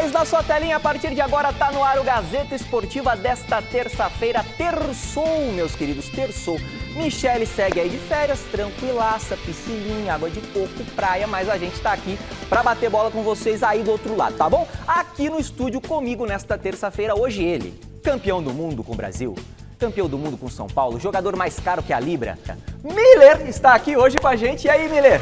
Mas na sua telinha, a partir de agora, tá no ar o Gazeta Esportiva desta terça-feira. Terçou, meus queridos, terçou. Michele segue aí de férias, tranquilaça, piscininha, água de coco, praia, mas a gente tá aqui pra bater bola com vocês aí do outro lado, tá bom? Aqui no estúdio comigo nesta terça-feira, hoje ele, campeão do mundo com o Brasil, campeão do mundo com São Paulo, jogador mais caro que a Libra. Miller está aqui hoje com a gente. E aí, Miller?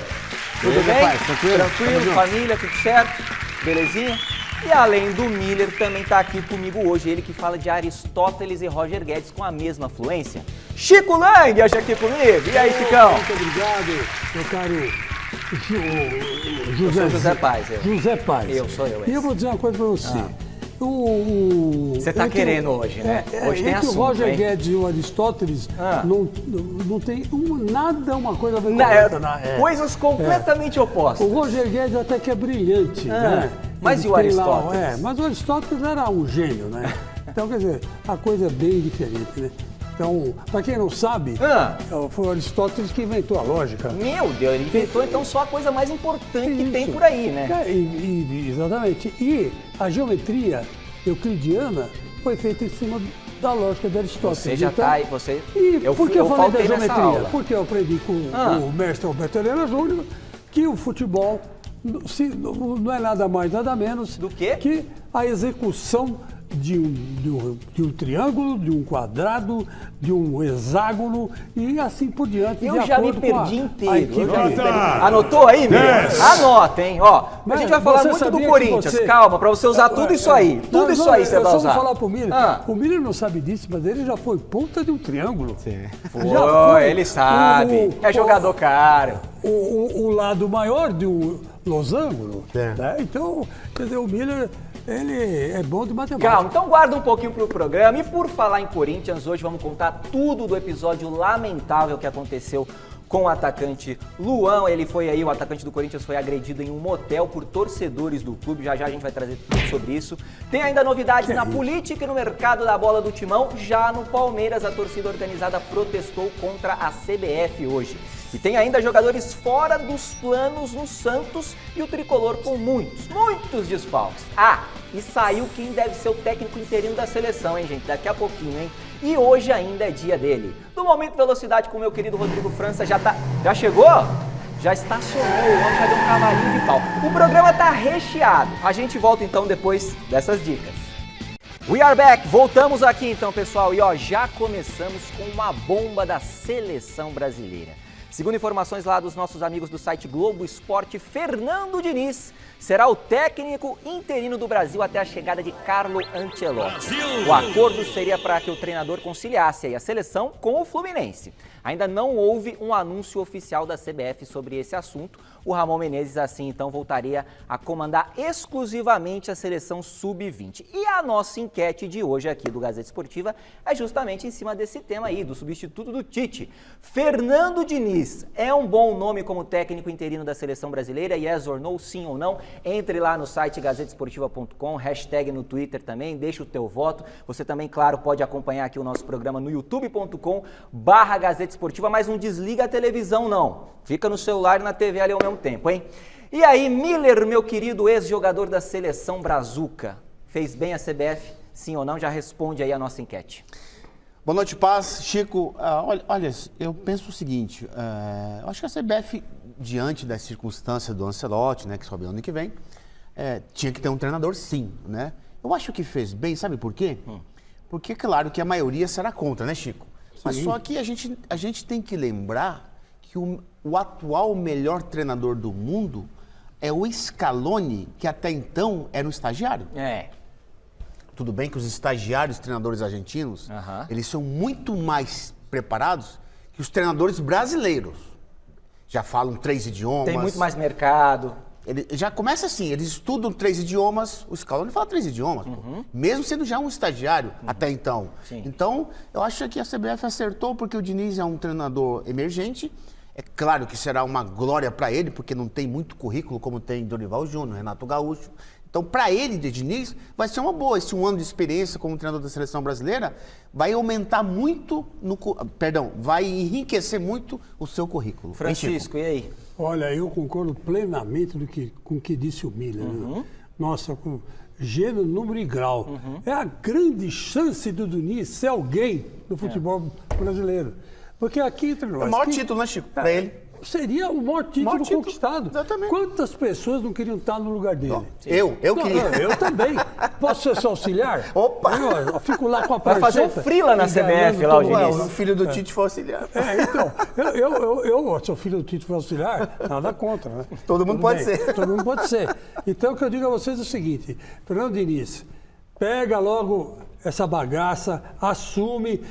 Tudo bem? Pai, Tranquilo, família, tudo certo? Belezinha? E além do Miller, também está aqui comigo hoje, ele que fala de Aristóteles e Roger Guedes com a mesma fluência. Chico Lang, acha aqui comigo. E aí, Chicão? Muito obrigado, meu caro José Paz. José Paz. Sou eu. E eu vou dizer uma coisa para você. Você tá querendo hoje, né? Hoje tem assunto, o Roger hein? Guedes e o Aristóteles não tem uma coisa a ver com Não, a outra. coisas completamente opostas. O Roger Guedes até que é brilhante, né? Mas Ele e o tem Aristóteles? Mas o Aristóteles era um gênio, né? Então, quer dizer, a coisa é bem diferente, né? Então, para quem não sabe, foi o Aristóteles que inventou a lógica. Meu Deus, ele inventou então só a coisa mais importante que tem por aí, né? Exatamente. E a geometria euclidiana foi feita em cima da lógica de Aristóteles. Você já tá aí, você... E por que eu falei da faltei nessa geometria? aula. Porque eu aprendi com o mestre Alberto Helena Júnior que o futebol não é nada mais, nada menos do quê? Que a execução de um triângulo, de um quadrado, de um hexágono e assim por diante. Eu já me perdi inteiro. A Anotou aí, Miller? Anota, hein? Ó, a gente vai falar muito do Corinthians. Calma, pra você usar tudo isso aí. Tudo isso aí você vai usar. Eu só vou falar pro Miller. O Miller não sabe disso, mas ele já foi ponta de um triângulo. Sim. Ele sabe. É jogador caro. O lado maior de um losango. Né? Então, quer dizer, o Miller... Ele é bom de matemática. Calma, então guarda um pouquinho pro programa. E por falar em Corinthians, hoje vamos contar tudo do episódio lamentável que aconteceu com o atacante Luan. O atacante do Corinthians foi agredido em um motel por torcedores do clube. Já a gente vai trazer tudo sobre isso. Tem ainda novidades na política e no mercado da bola do Timão. Já no Palmeiras, a torcida organizada protestou contra a CBF hoje. E tem ainda jogadores fora dos planos no Santos e o Tricolor com muitos desfalques. E saiu quem deve ser o técnico interino da seleção, hein, gente? Daqui a pouquinho, hein? E hoje ainda é dia dele. No Momento Velocidade com o meu querido Rodrigo França, já chegou? Já estacionou, o homem já deu um cavalinho de pau. O programa tá recheado. A gente volta então depois dessas dicas. We are back! Voltamos aqui então, pessoal. E já começamos com uma bomba da seleção brasileira. Segundo informações lá dos nossos amigos do site Globo Esporte, Fernando Diniz será o técnico interino do Brasil até a chegada de Carlo Ancelotti. O acordo seria para que o treinador conciliasse a seleção com o Fluminense. Ainda não houve um anúncio oficial da CBF sobre esse assunto. O Ramon Menezes, assim, então, voltaria a comandar exclusivamente a seleção sub-20. E a nossa enquete de hoje aqui do Gazeta Esportiva é justamente em cima desse tema aí, do substituto do Tite. Fernando Diniz é um bom nome como técnico interino da seleção brasileira? Yes or no, sim ou não? Entre lá no site gazetesportiva.com, hashtag no Twitter também, deixa o teu voto. Você também, claro, pode acompanhar aqui o nosso programa no youtube.com/Gazeta Esportiva, mas não desliga a televisão não. Fica no celular e na TV ali ao mesmo tempo, hein? E aí, Miller, meu querido ex-jogador da seleção brazuca, fez bem a CBF, sim ou não? Já responde aí a nossa enquete. Boa noite, Paz. Chico, olha, eu penso o seguinte, eu acho que a CBF, diante da circunstância do Ancelotti, né, que sobe ano que vem, tinha que ter um treinador, sim, né? Eu acho que fez bem, sabe por quê? Porque, claro, que a maioria será contra, né, Chico? Mas só que a gente tem que lembrar que o atual melhor treinador do mundo é o Scaloni, que até então era um estagiário. Tudo bem que os estagiários treinadores argentinos, eles são muito mais preparados que os treinadores brasileiros. Já falam 3 idiomas. Tem muito mais mercado. Ele já começa assim, eles estudam 3 idiomas, o Scaloni fala 3 idiomas, mesmo sendo já um estagiário até então. Sim. Então, eu acho que a CBF acertou porque o Diniz é um treinador emergente. É claro que será uma glória para ele, porque não tem muito currículo como tem Dorival Júnior, Renato Gaúcho. Então, para ele, de Diniz, vai ser uma boa. Esse 1 ano de experiência como treinador da seleção brasileira vai aumentar muito, vai enriquecer muito o seu currículo. Francisco, e aí? Olha, eu concordo plenamente com o que disse o Miller. nossa, com gênero, número e grau. É a grande chance do Diniz ser alguém no futebol brasileiro. Porque aqui entre nós... É o maior título, né, Chico? Para ele. Seria o maior título conquistado. Exatamente. Quantas pessoas não queriam estar no lugar dele? Eu queria. Eu também. Posso ser seu auxiliar? Opa! Eu fico lá com a Vai fazer um frila na CBF lá, o Diniz. O filho do Tite foi auxiliar. Então, eu sou filho do Tite foi auxiliar, nada contra, né? Todo mundo pode ser. Todo mundo pode ser. Então, o que eu digo a vocês é o seguinte, Fernando Diniz, pega logo essa bagaça, assume,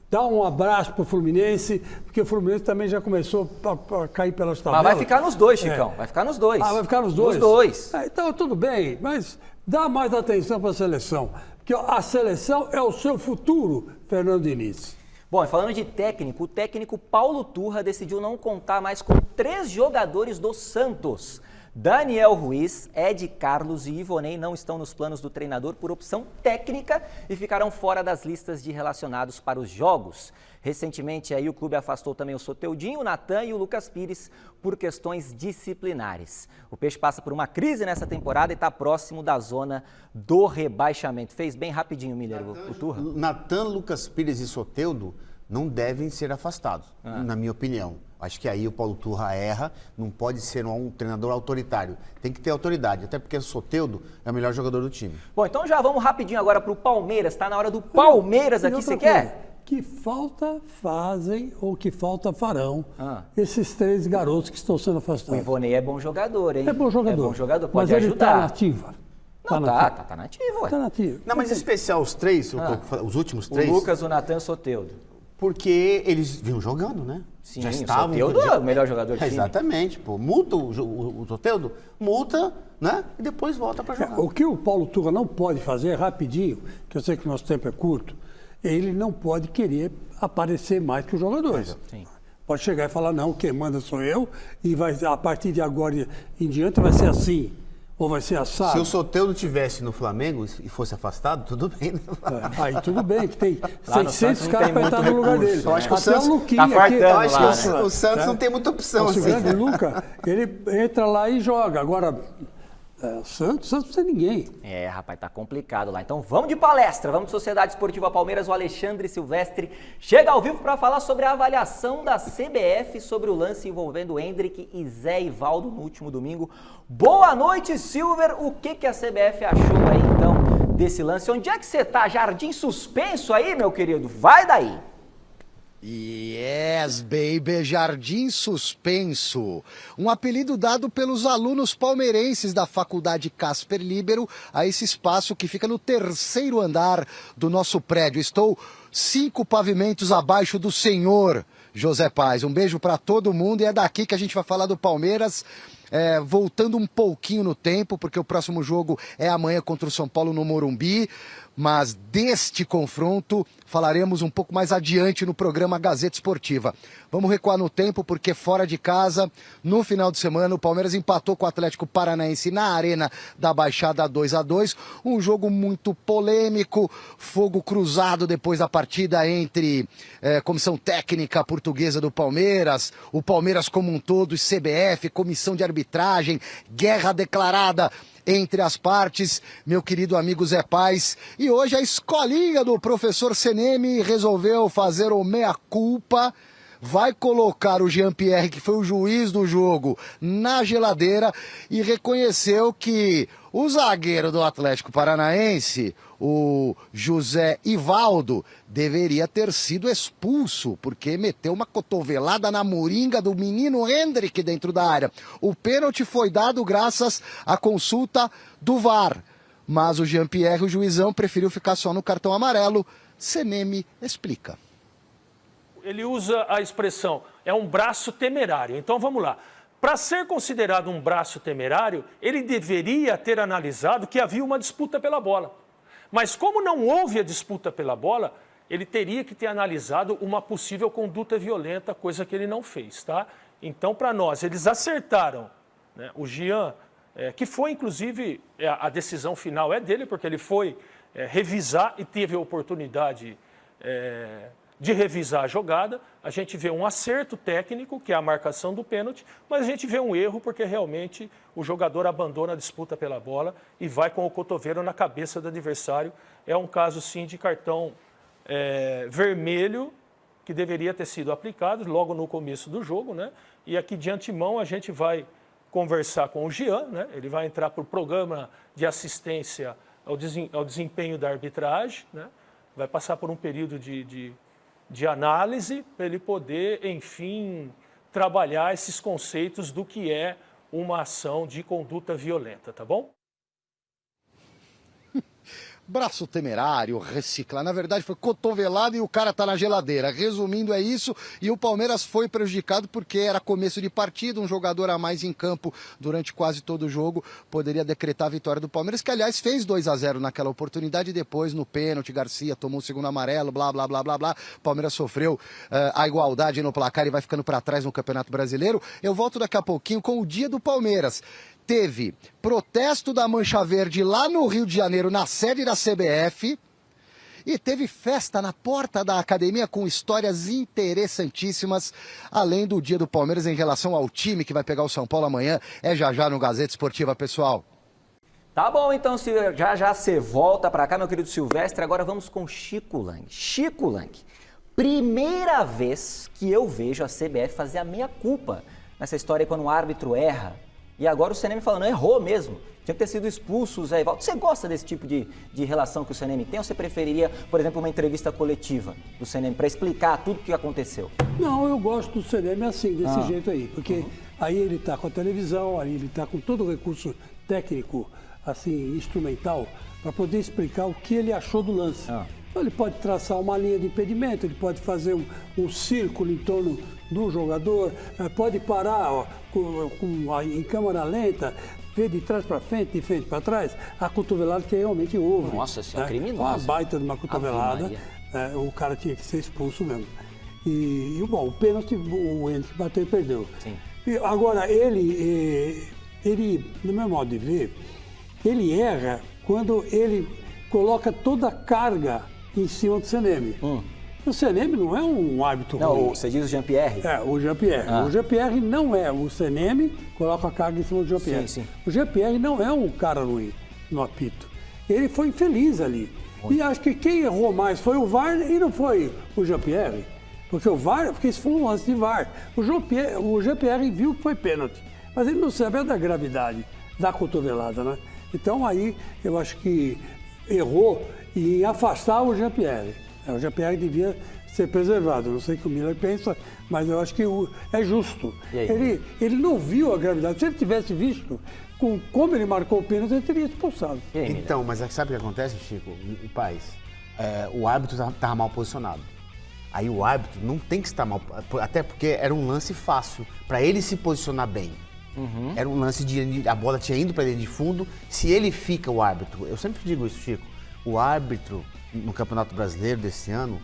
dá um abraço pro Fluminense, porque o Fluminense também já começou a cair pelas tabelas. Mas vai ficar nos dois, Chicão. Vai ficar nos dois. Vai ficar nos dois? Nos dois. Então, tudo bem, mas dá mais atenção para a seleção. Porque a seleção é o seu futuro, Fernando Diniz. Bom, e falando de técnico, o técnico Paulo Turra decidiu não contar mais com 3 jogadores do Santos. Daniel Ruiz, Ed Carlos e Ivonei não estão nos planos do treinador por opção técnica e ficarão fora das listas de relacionados para os jogos. Recentemente, aí, o clube afastou também o Soteudinho, o Natan e o Lucas Pires por questões disciplinares. O Peixe passa por uma crise nessa temporada e está próximo da zona do rebaixamento. Fez bem rapidinho, Miller, o Turra. Natan, Lucas Pires e Soteldo não devem ser afastados, na minha opinião. Acho que aí o Paulo Turra erra, não pode ser um treinador autoritário. Tem que ter autoridade, até porque o Soteldo é o melhor jogador do time. Bom, então já vamos rapidinho agora para o Palmeiras. Está na hora do Palmeiras aqui, você quer? Que falta fazem ou que falta farão esses 3 garotos que estão sendo afastados. O Ivonei é bom jogador, hein? É bom jogador. É bom jogador, pode mas ajudar. Ele está nativa. Não, tá nativo, ué. Tá nativo. Não, mas em especial os 3, os últimos 3... O Lucas, o Natan e o Soteldo. Porque eles vinham jogando, né? Sim, já estavam. O Soteldo é o melhor jogador do time. Exatamente, pô. Multa o Soteldo, multa, né? E depois volta para jogar. O que o Paulo Turra não pode fazer rapidinho, que eu sei que nosso tempo é curto, ele não pode querer aparecer mais que os jogadores. Sim. Pode chegar e falar, não, quem manda sou eu, e vai, a partir de agora em diante vai ser assim. Ou vai ser assado? Se o Soteldo tivesse no Flamengo e fosse afastado, tudo bem. Né? Aí tudo bem, que tem Lá 600 caras para estar no lugar dele. Eu acho que o Até Santos o Luquinha tá aqui. fartando Eu acho que lá, o Santos não tem muita opção. O Assim. grande Luca, ele entra lá e joga. Agora, o Santos não tem ninguém. É, rapaz, tá complicado lá. Então vamos de palestra, vamos de Sociedade Esportiva Palmeiras. O Alexandre Silvestre chega ao vivo para falar sobre a avaliação da CBF sobre o lance envolvendo Hendrick e Zé Ivaldo no último domingo. Boa noite, Silver. O que a CBF achou aí, então, desse lance? Onde é que você tá? Jardim suspenso aí, meu querido? Vai daí! Yes, baby, Jardim Suspenso, um apelido dado pelos alunos palmeirenses da Faculdade Casper Libero a esse espaço que fica no 3º andar do nosso prédio. Estou 5 pavimentos abaixo do senhor José Paz. Um beijo para todo mundo e é daqui que a gente vai falar do Palmeiras. Voltando um pouquinho no tempo, porque o próximo jogo é amanhã contra o São Paulo no Morumbi, mas deste confronto falaremos um pouco mais adiante no programa Gazeta Esportiva. Vamos recuar no tempo, porque fora de casa, no final de semana, o Palmeiras empatou com o Atlético Paranaense na Arena da Baixada 2-2, um jogo muito polêmico, fogo cruzado depois da partida entre Comissão Técnica Portuguesa do Palmeiras, o Palmeiras como um todo, CBF, Comissão de Arbitragem, guerra declarada entre as partes, meu querido amigo Zé Paz. E hoje a escolinha do professor Seneme resolveu fazer o meia-culpa, vai colocar o Jean-Pierre, que foi o juiz do jogo, na geladeira e reconheceu que o zagueiro do Atlético Paranaense, o José Ivaldo, deveria ter sido expulso, porque meteu uma cotovelada na moringa do menino Hendrick dentro da área. O pênalti foi dado graças à consulta do VAR, mas o Jean-Pierre, o juizão, preferiu ficar só no cartão amarelo. Seneme explica. Ele usa a expressão, é um braço temerário. Então vamos lá. Para ser considerado um braço temerário, ele deveria ter analisado que havia uma disputa pela bola. Mas como não houve a disputa pela bola, ele teria que ter analisado uma possível conduta violenta, coisa que ele não fez, tá? Então, para nós, eles acertaram, né? O Jean, que foi, inclusive, a decisão final é dele, porque ele foi revisar e teve a oportunidade de revisar a jogada, a gente vê um acerto técnico, que é a marcação do pênalti, mas a gente vê um erro porque realmente o jogador abandona a disputa pela bola e vai com o cotovelo na cabeça do adversário. É um caso, sim, de cartão vermelho que deveria ter sido aplicado logo no começo do jogo, né? E aqui de antemão a gente vai conversar com o Jean, né? Ele vai entrar para o programa de assistência ao desempenho da arbitragem, né? Vai passar por um período de análise para ele poder, enfim, trabalhar esses conceitos do que é uma ação de conduta violenta, tá bom? Braço temerário, reciclar. Na verdade, foi cotovelado e o cara tá na geladeira. Resumindo, é isso. E o Palmeiras foi prejudicado porque era começo de partida, um jogador a mais em campo durante quase todo o jogo poderia decretar a vitória do Palmeiras, que, aliás, fez 2-0 naquela oportunidade e depois, no pênalti, Garcia tomou o segundo amarelo, blá, blá, blá, blá, blá. Palmeiras sofreu a igualdade no placar e vai ficando para trás no Campeonato Brasileiro. Eu volto daqui a pouquinho com o dia do Palmeiras. Teve protesto da Mancha Verde lá no Rio de Janeiro, na sede da CBF, e teve festa na porta da academia com histórias interessantíssimas, além do dia do Palmeiras em relação ao time que vai pegar o São Paulo amanhã. É já no Gazeta Esportiva, pessoal. Tá bom, então, já você volta pra cá, meu querido Silvestre. Agora vamos com Chico Lang. Chico Lang, primeira vez que eu vejo a CBF fazer a meia-culpa nessa história quando o árbitro erra. E agora o CNM falando, errou mesmo, tinha que ter sido expulso o Zé Ivaldo. Você gosta desse tipo de relação que o CNM tem ou você preferiria, por exemplo, uma entrevista coletiva do CNM para explicar tudo o que aconteceu? Não, eu gosto do CNM assim, desse jeito aí, porque aí ele está com a televisão, aí ele está com todo o recurso técnico, assim, instrumental, para poder explicar o que ele achou do lance. Então, ele pode traçar uma linha de impedimento, ele pode fazer um círculo em torno do jogador, pode parar em câmera lenta, ver de trás para frente, de frente para trás, a cotovelada que realmente houve. Nossa, isso é Uma criminoso. baita de uma cotovelada, o cara tinha que ser expulso mesmo. E bom, o pênalti, o Henrique bateu e perdeu. Sim. E agora, ele, no meu modo de ver, ele erra quando ele coloca toda a carga em cima do CNM. O CNM não é um árbitro ruim. Não, você diz o Jean-Pierre? É, o Jean-Pierre. O Jean-Pierre não é. O CNM coloca a carga em cima do Jean-Pierre. Sim. O Jean-Pierre não é um cara ruim no apito. Ele foi infeliz ali. E acho que quem errou mais foi o VAR e não foi o Jean-Pierre. Porque isso foi um lance de VAR. O Jean-Pierre viu que foi pênalti. Mas ele não sabe da gravidade da cotovelada, né? Então aí eu acho que errou em afastar o Jean-Pierre. O Jean-Pierre devia ser preservado. Eu não sei o que o Miller pensa, mas eu acho que é justo. Ele não viu a gravidade. Se ele tivesse visto como ele marcou o pênalti, ele teria expulsado. Então, mas sabe o que acontece, Chico? Paz, o árbitro estava mal posicionado. Aí o árbitro não tem que estar mal, até porque era um lance fácil, para ele se posicionar bem. Era um lance a bola tinha ido para dentro de fundo. Se ele fica, o árbitro, eu sempre digo isso, Chico, o árbitro no Campeonato Brasileiro desse ano,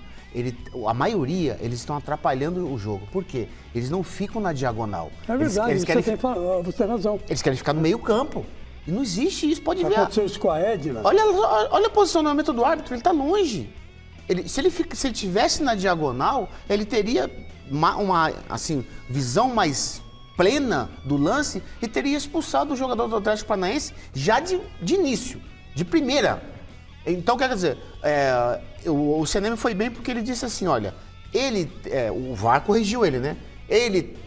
a maioria, eles estão atrapalhando o jogo. Por quê? Eles não ficam na diagonal. É verdade, você tem razão. Eles querem ficar no meio campo. E não existe isso, pode ver. Aconteceu isso com a Edna. Olha o posicionamento do árbitro, ele está longe. Se ele estivesse na diagonal, ele teria uma visão mais plena do lance e teria expulsado o jogador do Atlético Paranaense já de início, de primeira. Então, quer dizer, o CNM foi bem porque ele disse assim, olha, o VAR corrigiu ele, né? Ele,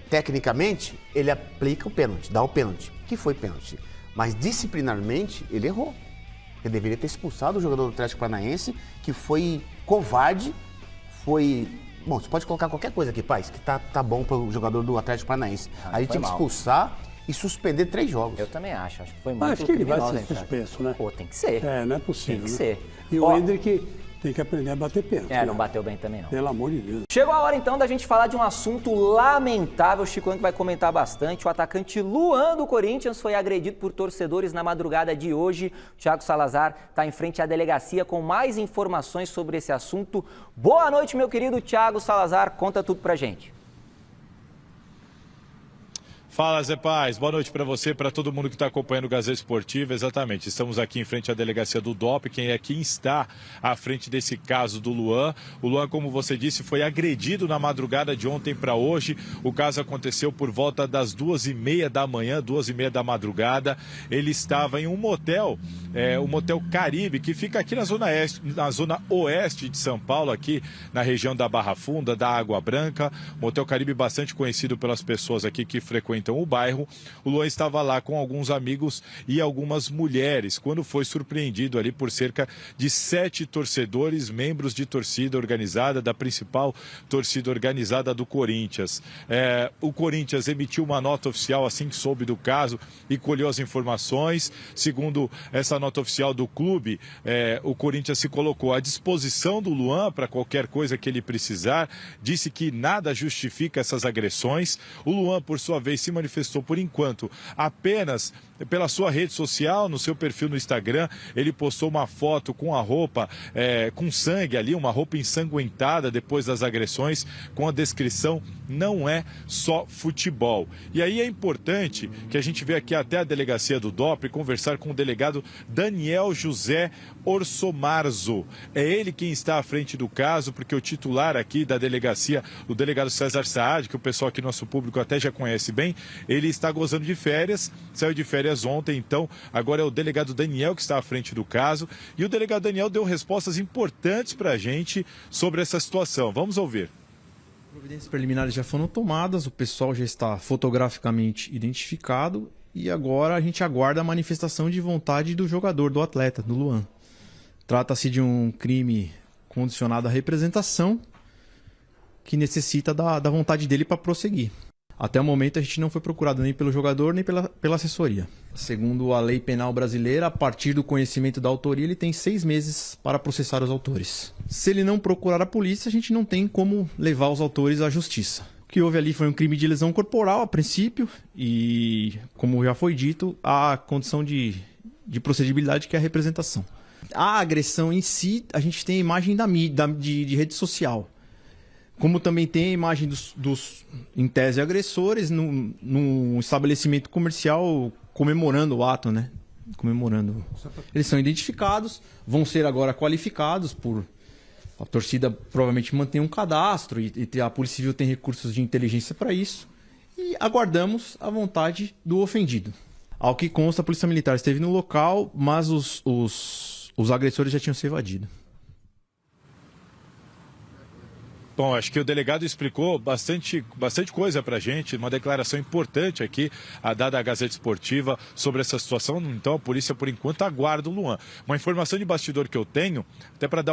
tecnicamente, ele aplica o pênalti, dá o pênalti, que foi pênalti. Mas, disciplinarmente, ele errou. Ele deveria ter expulsado o jogador do Atlético Paranaense, que foi covarde, Bom, você pode colocar qualquer coisa aqui, Paz, que tá bom para o jogador do Atlético Paranaense. Aí tinha que expulsar e suspender 3 jogos. Eu também acho que foi muito acho que ele vai ser criminoso, suspenso, né? Pô, tem que ser. Não é possível. Tem que né? ser. E o Hendrick tem que aprender a bater pênalti. Não bateu bem também não. Pelo amor de Deus. Chegou a hora então da gente falar de um assunto lamentável, o Chico Lang vai comentar bastante. O atacante Luan do Corinthians foi agredido por torcedores na madrugada de hoje. O Thiago Salazar está em frente à delegacia com mais informações sobre esse assunto. Boa noite, meu querido Thiago Salazar, conta tudo pra gente. Fala, Zé Paz. Boa noite para você, para todo mundo que está acompanhando o Gazeta Esportiva. Exatamente, estamos aqui em frente à delegacia do DOP, quem está à frente desse caso do Luan. O Luan, como você disse, foi agredido na madrugada de ontem para hoje. O caso aconteceu por volta das 2h30 da manhã, 2h30 da madrugada. Ele estava em um motel, o Motel Caribe, que fica aqui na zona oeste de São Paulo, aqui na região da Barra Funda, da Água Branca. Motel Caribe bastante conhecido pelas pessoas aqui que frequentam o bairro. O Luan estava lá com alguns amigos e algumas mulheres, quando foi surpreendido ali por cerca de 7 torcedores, membros de torcida organizada, da principal torcida organizada do Corinthians. O Corinthians emitiu uma nota oficial assim que soube do caso e colheu as informações. Segundo essa nota oficial do clube, o Corinthians se colocou à disposição do Luan para qualquer coisa que ele precisar, disse que nada justifica essas agressões. O Luan, por sua vez, se manifestou por enquanto apenas pela sua rede social, no seu perfil no Instagram. Ele postou uma foto com a roupa com sangue ali, uma roupa ensanguentada depois das agressões, com a descrição: não é só futebol. E aí é importante que a gente veja aqui até a delegacia do DOP conversar com o delegado Daniel José Orsomarzo. É ele quem está à frente do caso, porque o titular aqui da delegacia, o delegado César Saad, que o pessoal aqui, nosso público até já conhece bem, ele está gozando de férias, saiu de férias ontem, então agora é o delegado Daniel que está à frente do caso. E o delegado Daniel deu respostas importantes para a gente sobre essa situação. Vamos ouvir. Providências preliminares já foram tomadas, o pessoal já está fotograficamente identificado e agora a gente aguarda a manifestação de vontade do jogador, do atleta, do Luan. Trata-se de um crime condicionado à representação que necessita da vontade dele para prosseguir. Até o momento a gente não foi procurado nem pelo jogador nem pela assessoria. Segundo a lei penal brasileira, a partir do conhecimento da autoria, ele tem 6 meses para processar os autores. Se ele não procurar a polícia, a gente não tem como levar os autores à justiça. O que houve ali foi um crime de lesão corporal a princípio e, como já foi dito, a condição de procedibilidade que é a representação. A agressão em si, a gente tem a imagem de rede social. Como também tem a imagem dos em tese, agressores num estabelecimento comercial comemorando o ato, né? Comemorando. Eles são identificados, vão ser agora qualificados por... A torcida provavelmente mantém um cadastro e a Polícia Civil tem recursos de inteligência para isso. E aguardamos a vontade do ofendido. Ao que consta, a Polícia Militar esteve no local, mas os agressores já tinham se evadido. Bom, acho que o delegado explicou bastante coisa para a gente, uma declaração importante aqui, dada à Gazeta Esportiva sobre essa situação. Então a polícia, por enquanto, aguarda o Luan. Uma informação de bastidor que eu tenho, até para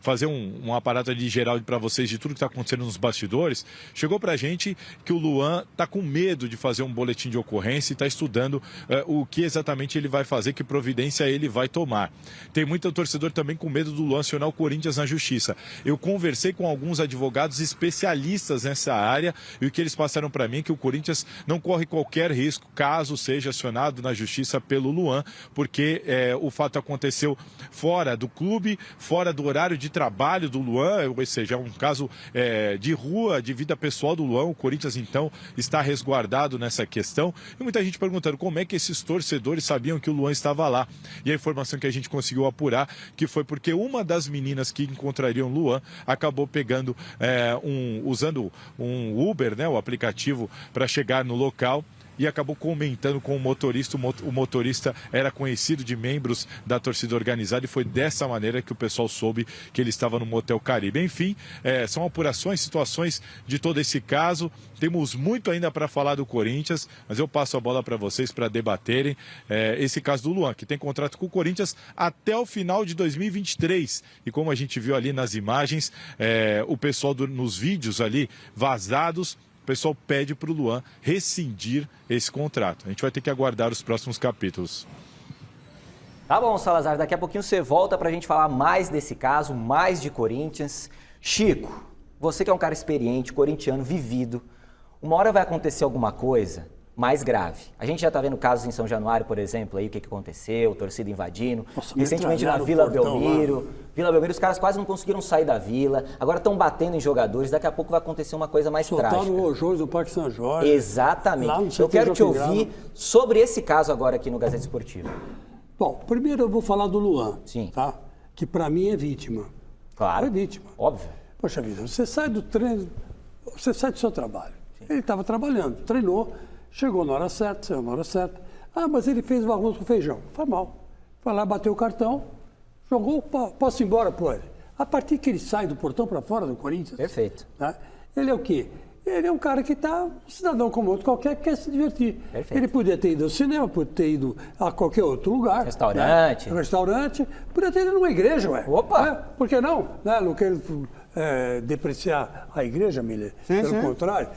fazer um aparato de geral para vocês de tudo que está acontecendo nos bastidores, chegou para a gente que o Luan está com medo de fazer um boletim de ocorrência e está estudando o que exatamente ele vai fazer, que providência ele vai tomar. Tem muito torcedor também com medo do Luan acionar o Corinthians na justiça. Eu conversei com alguns advogados especialistas nessa área e o que eles passaram para mim é que o Corinthians não corre qualquer risco caso seja acionado na justiça pelo Luan, porque o fato aconteceu fora do clube, fora do horário de trabalho do Luan, ou seja, é um caso de rua, de vida pessoal do Luan. O Corinthians, então, está resguardado nessa questão. E muita gente perguntando como é que esses torcedores sabiam que o Luan estava lá. E a informação que a gente conseguiu apurar que foi porque uma das meninas que encontrariam o Luan acabou pegando usando um Uber, né, o aplicativo, para chegar no local. E acabou comentando com o motorista. O motorista era conhecido de membros da torcida organizada e foi dessa maneira que o pessoal soube que ele estava no Motel Caribe. Enfim, são apurações, situações de todo esse caso. Temos muito ainda para falar do Corinthians, mas eu passo a bola para vocês para debaterem esse caso do Luan, que tem contrato com o Corinthians até o final de 2023. E como a gente viu ali nas imagens, o pessoal nos vídeos ali vazados, o pessoal pede para o Luan rescindir esse contrato. A gente vai ter que aguardar os próximos capítulos. Tá bom, Salazar, daqui a pouquinho você volta para a gente falar mais desse caso, mais de Corinthians. Chico, você que é um cara experiente, corintiano, vivido, uma hora vai acontecer alguma coisa mais grave. A gente já está vendo casos em São Januário, por exemplo, aí o que aconteceu, torcida invadindo. Nossa, recentemente na metralharam o Vila portão Belmiro. Vila Belmiro, os caras quase não conseguiram sair da vila. Agora estão batendo em jogadores. Daqui a pouco vai acontecer uma coisa mais Soltaram trágica. o Rojões do Parque São Jorge. Exatamente. Lá no Eu quero te Joaquim ouvir Grava. sobre esse caso agora aqui no Gazeta Esportiva. Bom, primeiro eu vou falar do Luan. Sim. Tá? Que para mim é vítima. Claro. É vítima. Óbvio. Poxa vida, você sai do treino, você sai do seu trabalho. Ele estava trabalhando, treinou, chegou na hora certa, saiu na hora certa. Ah, mas ele fez o arroz com feijão. Foi mal. Foi lá, bateu o cartão, jogou, posso ir embora, pô. A partir que ele sai do portão para fora do Corinthians. Perfeito. Tá? Ele é o quê? Ele é um cara que está, um cidadão como outro qualquer, que quer se divertir. Perfeito. Ele podia ter ido ao cinema, podia ter ido a qualquer outro lugar. Restaurante. Né? Restaurante. Podia ter ido numa igreja, ué. Opa! Por que não? Né? Não quero depreciar a igreja, Miller. Pelo contrário.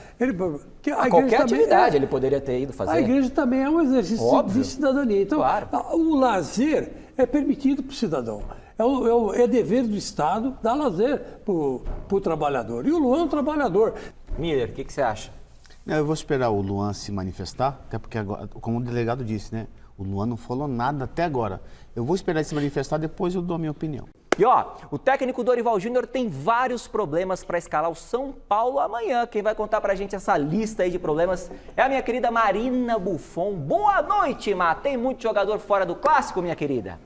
Qualquer atividade ele poderia ter ido fazer. A igreja também é um exercício Óbvio. de cidadania. Então, Claro. o lazer é permitido para o cidadão. É dever do Estado dar lazer para o trabalhador. E o Luan é um trabalhador. Miller, o que você acha? Eu vou esperar o Luan se manifestar, até porque, agora, como o delegado disse, né? O Luan não falou nada até agora. Eu vou esperar ele se manifestar, depois eu dou a minha opinião. E ó, o técnico Dorival Júnior tem vários problemas para escalar o São Paulo amanhã. Quem vai contar pra gente essa lista aí de problemas é a minha querida Marina Buffon. Boa noite, Má. Tem muito jogador fora do clássico, minha querida?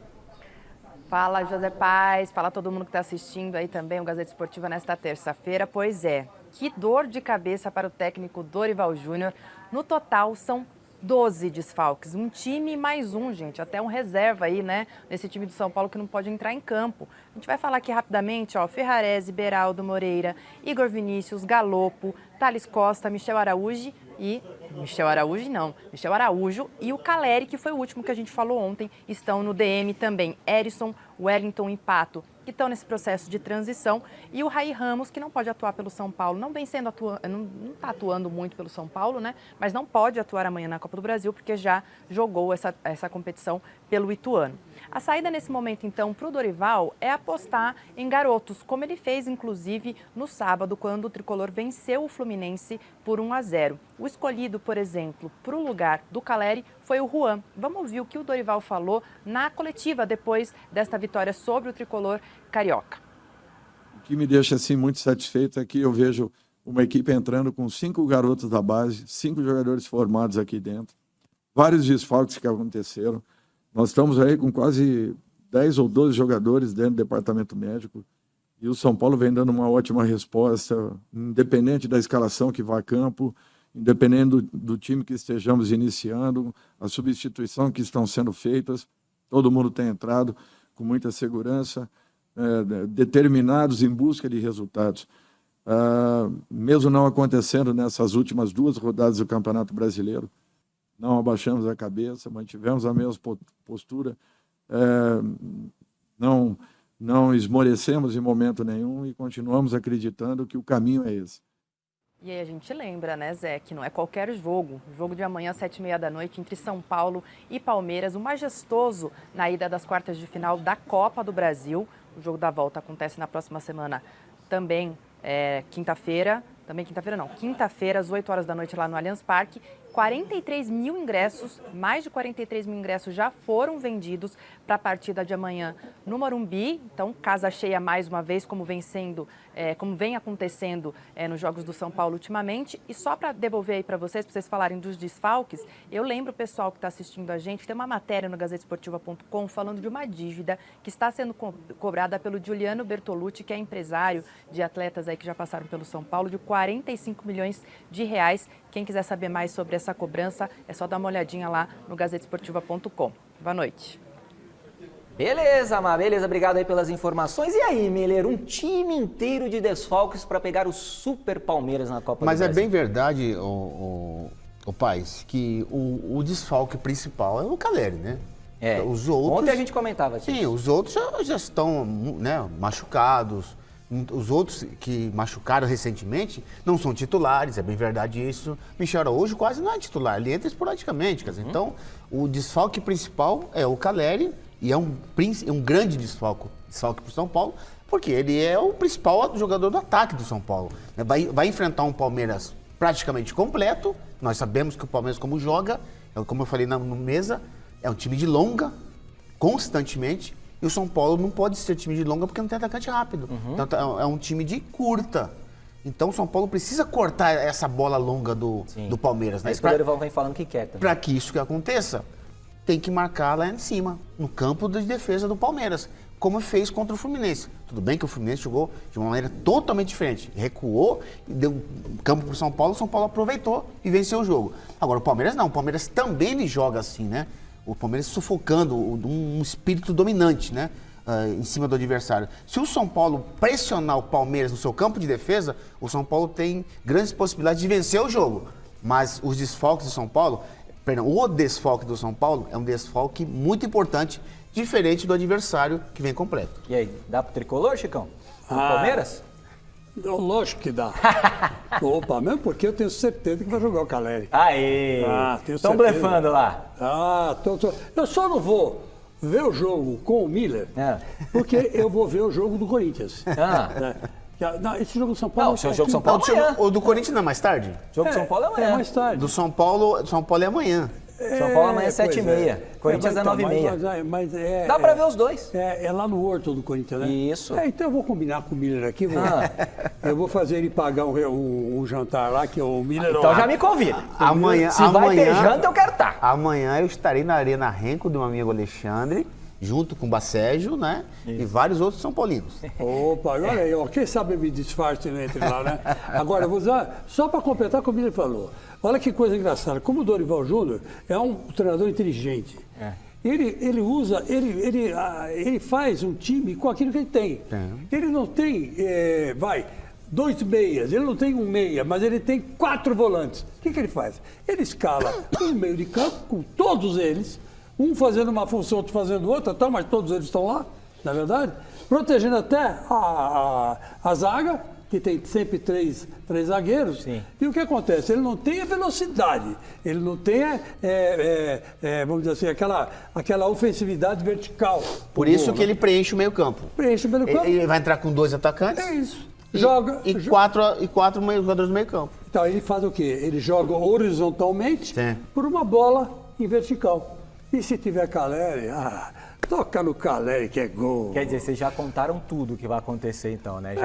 Fala, José Paz. Fala todo mundo que está assistindo aí também o Gazeta Esportiva nesta terça-feira. Pois é, que dor de cabeça para o técnico Dorival Júnior. No total, são 12 desfalques. Um time mais um, gente. Até um reserva aí, né? Nesse time do São Paulo que não pode entrar em campo. A gente vai falar aqui rapidamente, ó. Ferrarese, Beraldo Moreira, Igor Vinícius, Galopo, Thales Costa, Michel Araújo e o Caleri, que foi o último que a gente falou ontem, estão no DM também. Erisson, Wellington e Pato, que estão nesse processo de transição, e o Raí Ramos, que não pode atuar pelo São Paulo, não está atuando muito pelo São Paulo, né? Mas não pode atuar amanhã na Copa do Brasil, porque já jogou essa competição pelo Ituano. A saída nesse momento, então, para o Dorival é apostar em garotos, como ele fez, inclusive, no sábado, quando o Tricolor venceu o Fluminense por 1-0. O escolhido, por exemplo, para o lugar do Caleri foi o Juan. Vamos ouvir o que o Dorival falou na coletiva depois desta vitória sobre o Tricolor carioca. O que me deixa assim muito satisfeito é que eu vejo uma equipe entrando com 5 garotos da base, 5 jogadores formados aqui dentro, vários desfalques que aconteceram. Nós estamos aí com quase 10 ou 12 jogadores dentro do departamento médico e o São Paulo vem dando uma ótima resposta, independente da escalação que vá a campo, independente do time que estejamos iniciando, a substituição que estão sendo feitas, todo mundo tem entrado com muita segurança, determinados em busca de resultados. Mesmo não acontecendo nessas últimas 2 rodadas do Campeonato Brasileiro, não abaixamos a cabeça, mantivemos a mesma postura, não esmorecemos em momento nenhum e continuamos acreditando que o caminho é esse. E aí a gente lembra, né, Zé, que não é qualquer jogo. O jogo de amanhã, 7h30 entre São Paulo e Palmeiras, o majestoso na ida das quartas de final da Copa do Brasil. O jogo da volta acontece na próxima semana também, quinta-feira, às 8 horas da noite lá no Allianz Parque. 43 mil ingressos, mais de 43 mil ingressos já foram vendidos para a partida de amanhã no Morumbi. Então, casa cheia mais uma vez, como vem acontecendo nos jogos do São Paulo ultimamente. E só para devolver aí para vocês falarem dos desfalques, eu lembro o pessoal que está assistindo a gente, tem uma matéria no gazetesportiva.com falando de uma dívida que está sendo cobrada pelo Giuliano Bertolucci, que é empresário de atletas aí que já passaram pelo São Paulo, de 45 milhões de reais. Quem quiser saber mais sobre essa cobrança, é só dar uma olhadinha lá no gazetesportiva.com. Boa noite. Beleza, Má, beleza. Obrigado aí pelas informações. E aí, Miller, um time inteiro de desfalques para pegar o Super Palmeiras na Copa do Brasil. Mas é bem verdade, o Paes, que o desfalque principal é o Caleri, né? Os outros, ontem a gente comentava aqui. Sim, os outros já estão, né, machucados. Os outros que machucaram recentemente não são titulares, é bem verdade isso. Michel Araújo quase não é titular, ele entra esporadicamente. Quer dizer, então, o desfalque principal é o Caleri, e é um grande desfalque para o São Paulo, porque ele é o principal jogador do ataque do São Paulo. Vai enfrentar um Palmeiras praticamente completo. Nós sabemos que o Palmeiras, como joga, como eu falei na mesa, é um time de longa, constantemente. E o São Paulo não pode ser time de longa porque não tem atacante rápido. Então, é um time de curta. Então o São Paulo precisa cortar essa bola longa do Palmeiras. Né? Mas o Dorival vem falando que quer também. Para que isso que aconteça, tem que marcar lá em cima, no campo de defesa do Palmeiras, como fez contra o Fluminense. Tudo bem que o Fluminense jogou de uma maneira totalmente diferente. Recuou e deu campo para o São Paulo aproveitou e venceu o jogo. Agora o Palmeiras não, o Palmeiras também ele joga assim, né? O Palmeiras sufocando um espírito dominante, né? Em cima do adversário. Se o São Paulo pressionar o Palmeiras no seu campo de defesa, o São Paulo tem grandes possibilidades de vencer o jogo. Mas os desfalques do São Paulo, o desfalque do São Paulo é um desfalque muito importante, diferente do adversário que vem completo. E aí, dá pro tricolor, Chicão? Do Palmeiras? Lógico que dá. Opa, mesmo porque eu tenho certeza que vai jogar o Caleri. Aê! Tenho Estão certeza. blefando lá. Eu só não vou ver o jogo com o Miller, porque eu vou ver o jogo do Corinthians. Não, esse jogo do São Paulo... Não, o seu jogo do São Paulo é amanhã. O do Corinthians não é mais tarde? O jogo do São Paulo é amanhã. É mais tarde. Do São Paulo é amanhã. São Paulo amanhã é 7h30. Corinthians é 9h30. Mas dá pra ver os dois. É lá no Horto do Corinthians, né? Isso. Então eu vou combinar com o Miller aqui. Eu vou fazer ele pagar um jantar lá, que o Miller... Então já me convida. Amanhã, Se vai ter janta, eu quero estar. Amanhã eu estarei na Arena Renco do meu amigo Alexandre, junto com o Bacégio, né? E vários outros São Paulinos. Opa, olha aí, ó, quem sabe eu me disfarce entre lá, né? Agora, eu vou usar, só para completar o que o Miller falou. Olha que coisa engraçada, como o Dorival Júnior é um treinador inteligente. Ele faz um time com aquilo que ele tem. Ele não tem, 2 meias, ele não tem um meia, mas ele tem 4 volantes. O que ele faz? Ele escala um meio de campo com todos eles, um fazendo uma função, outro fazendo outra, mas todos eles estão lá, na é verdade, protegendo até a zaga, que tem sempre três zagueiros. Sim. E o que acontece? Ele não tem a velocidade, ele não tem, vamos dizer assim, aquela ofensividade vertical. Por isso que ele preenche o meio campo. Preenche o meio campo. Ele vai entrar com 2 atacantes. É isso. E 4 jogadores do meio campo. Então, ele faz o quê? Ele joga horizontalmente por uma bola em vertical. E se tiver Caleri, toca no Caleri que é gol. Quer dizer, vocês já contaram tudo que vai acontecer então, né?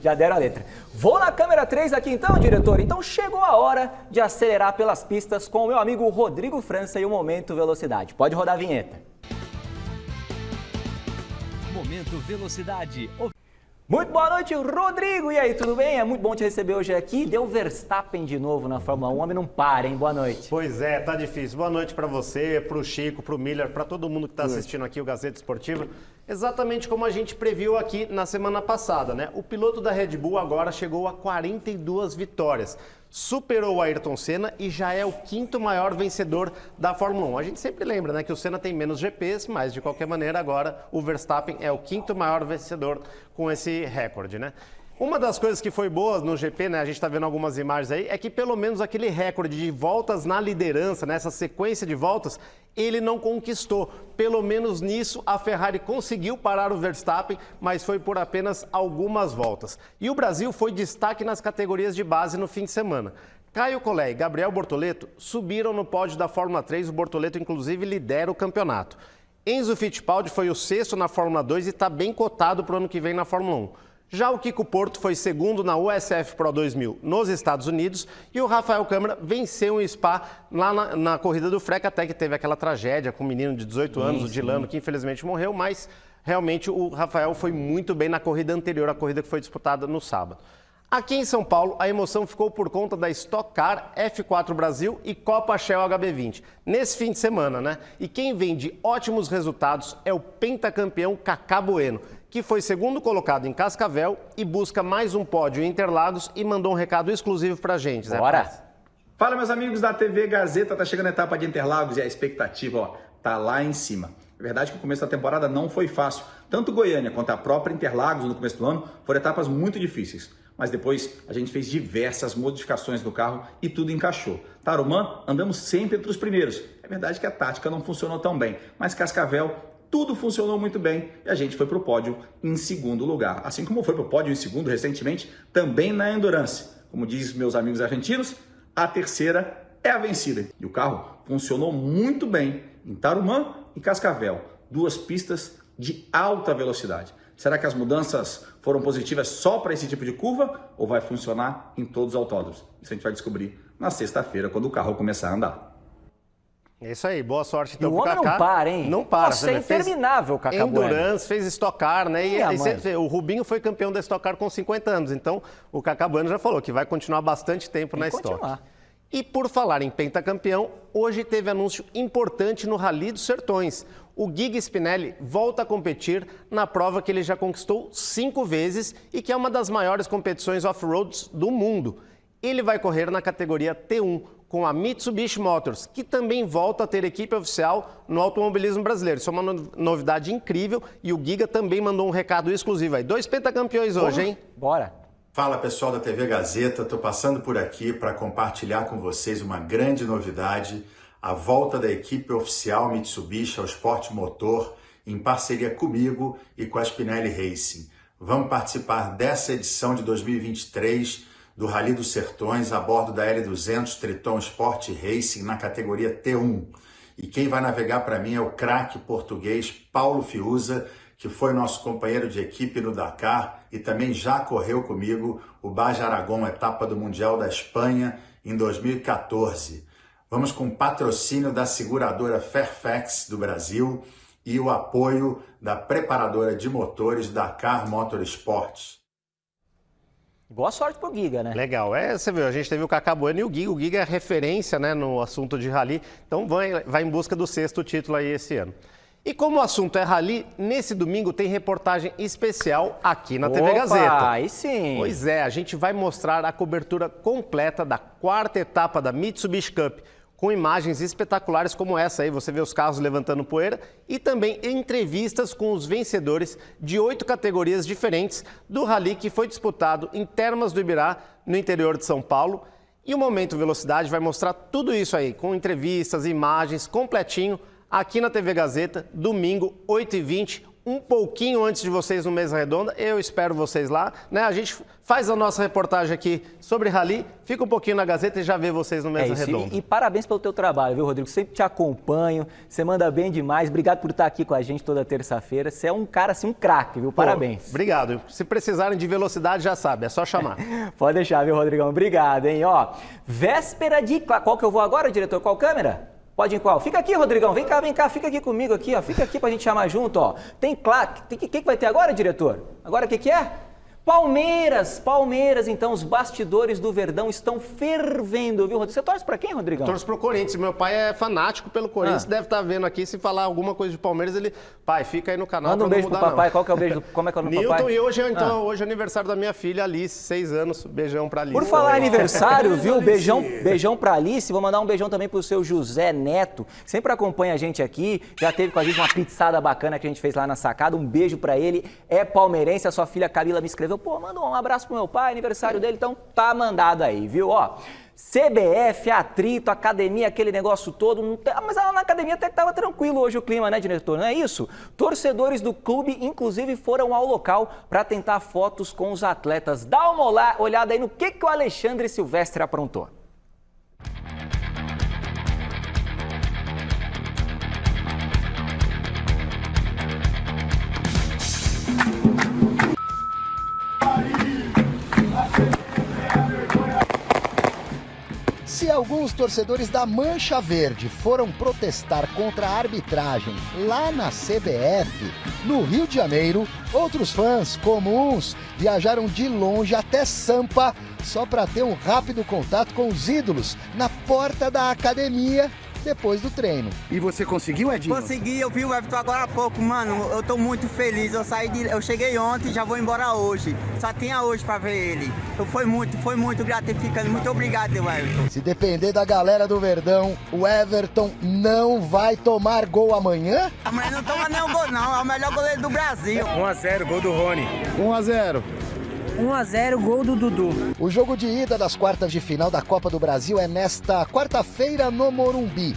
Já deram a letra. Vou na câmera 3 aqui então, diretor. Então chegou a hora de acelerar pelas pistas com o meu amigo Rodrigo França e o Momento Velocidade. Pode rodar a vinheta. Momento Velocidade. Muito boa noite, Rodrigo. E aí, tudo bem? É muito bom te receber hoje aqui. Deu Verstappen de novo na Fórmula 1. O homem não para, hein? Boa noite. Pois é, tá difícil. Boa noite para você, para o Chico, para o Miller, para todo mundo que está assistindo aqui o Gazeta Esportiva. Exatamente como a gente previu aqui na semana passada, né? O piloto da Red Bull agora chegou a 42 vitórias. Superou o Ayrton Senna e já é o 5º maior vencedor da Fórmula 1. A gente sempre lembra, né, que o Senna tem menos GPs, mas de qualquer maneira agora o Verstappen é o 5º maior vencedor com esse recorde, né? Uma das coisas que foi boa no GP, né, a gente está vendo algumas imagens aí, é que pelo menos aquele recorde de voltas na liderança, nessa sequência de voltas, ele não conquistou. Pelo menos nisso a Ferrari conseguiu parar o Verstappen, mas foi por apenas algumas voltas. E o Brasil foi destaque nas categorias de base no fim de semana. Caio Collet e Gabriel Bortoleto subiram no pódio da Fórmula 3, o Bortoleto inclusive lidera o campeonato. Enzo Fittipaldi foi o 6º na Fórmula 2 e está bem cotado para o ano que vem na Fórmula 1. Já o Kiko Porto foi 2º na USF Pro 2000 nos Estados Unidos e o Rafael Câmara venceu em Spa lá na corrida do Freca, até que teve aquela tragédia com um menino de 18 anos, o Dilano, que infelizmente morreu, mas realmente o Rafael foi muito bem na corrida anterior, a corrida que foi disputada no sábado. Aqui em São Paulo, a emoção ficou por conta da Stock Car, F4 Brasil e Copa Shell HB20. Nesse fim de semana, né? E quem vem de ótimos resultados é o pentacampeão Cacá Bueno, que foi 2º colocado em Cascavel e busca mais um pódio em Interlagos e mandou um recado exclusivo pra gente, Zé. Bora! Fala, meus amigos da TV Gazeta, tá chegando a etapa de Interlagos e a expectativa, tá lá em cima. É verdade que o começo da temporada não foi fácil. Tanto Goiânia quanto a própria Interlagos no começo do ano foram etapas muito difíceis. Mas depois a gente fez diversas modificações do carro e tudo encaixou. Tarumã, andamos sempre entre os primeiros. É verdade que a tática não funcionou tão bem, mas Cascavel, tudo funcionou muito bem e a gente foi para o pódio em 2º lugar. Assim como foi para o pódio em 2º recentemente, também na Endurance. Como diz meus amigos argentinos, a terceira é a vencida. E o carro funcionou muito bem em Tarumã e Cascavel, 2 pistas de alta velocidade. Será que as mudanças foram positivas só para esse tipo de curva ou vai funcionar em todos os autódromos? Isso a gente vai descobrir na sexta-feira, quando o carro começar a andar. É isso aí, boa sorte então pro Kaká. O homem não para, hein? Não para. Nossa, é interminável o Kaká Bueno. Endurance, fez Stock Car, né? E o Rubinho foi campeão da Stock Car com 50 anos, então o Kaká Bueno já falou que vai continuar bastante tempo na Stock. E por falar em pentacampeão, hoje teve anúncio importante no Rally dos Sertões. O Giga Spinelli volta a competir na prova que ele já conquistou 5 vezes e que é uma das maiores competições off-roads do mundo. Ele vai correr na categoria T1 com a Mitsubishi Motors, que também volta a ter equipe oficial no automobilismo brasileiro. Isso é uma novidade incrível e o Giga também mandou um recado exclusivo aí. 2 pentacampeões hoje, hein? Bora! Fala pessoal da TV Gazeta, estou passando por aqui para compartilhar com vocês uma grande novidade, a volta da equipe oficial Mitsubishi ao esporte motor, em parceria comigo e com a Spinelli Racing. Vamos participar dessa edição de 2023 do Rally dos Sertões a bordo da L200 Triton Sport Racing na categoria T1. E quem vai navegar para mim é o craque português Paulo Fiuza, que foi nosso companheiro de equipe no Dakar e também já correu comigo o Baja Aragón, etapa do Mundial da Espanha, em 2014. Vamos com patrocínio da seguradora Fairfax do Brasil e o apoio da preparadora de motores Dakar Motorsports. Boa sorte pro Giga, né? Legal. Você viu, a gente teve o Kaká Bueno e o Giga. O Giga é referência, né, no assunto de rally. Então vai em busca do 6º título aí esse ano. E como o assunto é rally, nesse domingo tem reportagem especial aqui na TV Gazeta. Aí sim. Pois é, a gente vai mostrar a cobertura completa da 4ª etapa da Mitsubishi Cup, com imagens espetaculares como essa aí, você vê os carros levantando poeira, e também entrevistas com os vencedores de 8 categorias diferentes do rally que foi disputado em Termas do Ibirá, no interior de São Paulo. E o Momento Velocidade vai mostrar tudo isso aí, com entrevistas, imagens, completinho, aqui na TV Gazeta, domingo, 8h20, um pouquinho antes de vocês no Mesa Redonda. Eu espero vocês lá, né? A gente faz a nossa reportagem aqui sobre rally, fica um pouquinho na Gazeta e já vê vocês no Mesa Redonda. E parabéns pelo teu trabalho, viu, Rodrigo? Sempre te acompanho, você manda bem demais. Obrigado por estar aqui com a gente toda terça-feira. Você é um cara, assim, um craque, viu? Parabéns. Pô, obrigado. Se precisarem de velocidade, já sabe, é só chamar. Pode deixar, viu, Rodrigão? Obrigado, hein? Ó, véspera de... Qual que eu vou agora, diretor? Qual câmera? Pode ir qual? Fica aqui, Rodrigão. Vem cá, fica aqui comigo aqui, ó. Fica aqui pra gente chamar junto, ó. Tem claque. O que vai ter agora, diretor? Agora o que é? Palmeiras, então, os bastidores do Verdão estão fervendo, viu, Rodrigo? Você torce pra quem, Rodrigão? Torço pro Corinthians. Meu pai é fanático pelo Corinthians, deve estar vendo aqui. Se falar alguma coisa de Palmeiras, ele... Pai, fica aí no canal. Manda um beijo pro papai. Não. Qual que é o beijo? Como é que é o nome do papai? Newton, e hoje, então, hoje é aniversário da minha filha, Alice, 6 anos. Beijão pra Alice. Por falar aniversário, viu? Beijão pra Alice. Vou mandar um beijão também pro seu José Neto, que sempre acompanha a gente aqui. Já teve com a gente uma pizzada bacana que a gente fez lá na sacada. Um beijo pra ele. É palmeirense. A sua filha Camila me escreveu. Pô, manda um abraço pro meu pai, aniversário dele, então tá mandado aí, viu? Ó, CBF, atrito, academia, aquele negócio todo, não tem... mas lá na academia até que tava tranquilo hoje o clima, né, diretor? Não é isso? Torcedores do clube, inclusive, foram ao local para tentar fotos com os atletas. Dá uma olhada aí no que o Alexandre Silvestre aprontou. Se alguns torcedores da Mancha Verde foram protestar contra a arbitragem lá na CBF, no Rio de Janeiro, outros fãs comuns viajaram de longe até Sampa só para ter um rápido contato com os ídolos na porta da academia depois do treino. E você conseguiu, Edinho? Consegui, eu vi o Everton agora há pouco, mano. Eu tô muito feliz. Eu cheguei ontem e já vou embora hoje. Só tinha hoje pra ver ele. Foi muito gratificante. Muito obrigado, Everton. Se depender da galera do Verdão, o Everton não vai tomar gol amanhã? Amanhã não toma nenhum gol, não. É o melhor goleiro do Brasil. 1-0, gol do Rony. 1-0. 1-0, gol do Dudu. O jogo de ida das quartas de final da Copa do Brasil é nesta quarta-feira no Morumbi.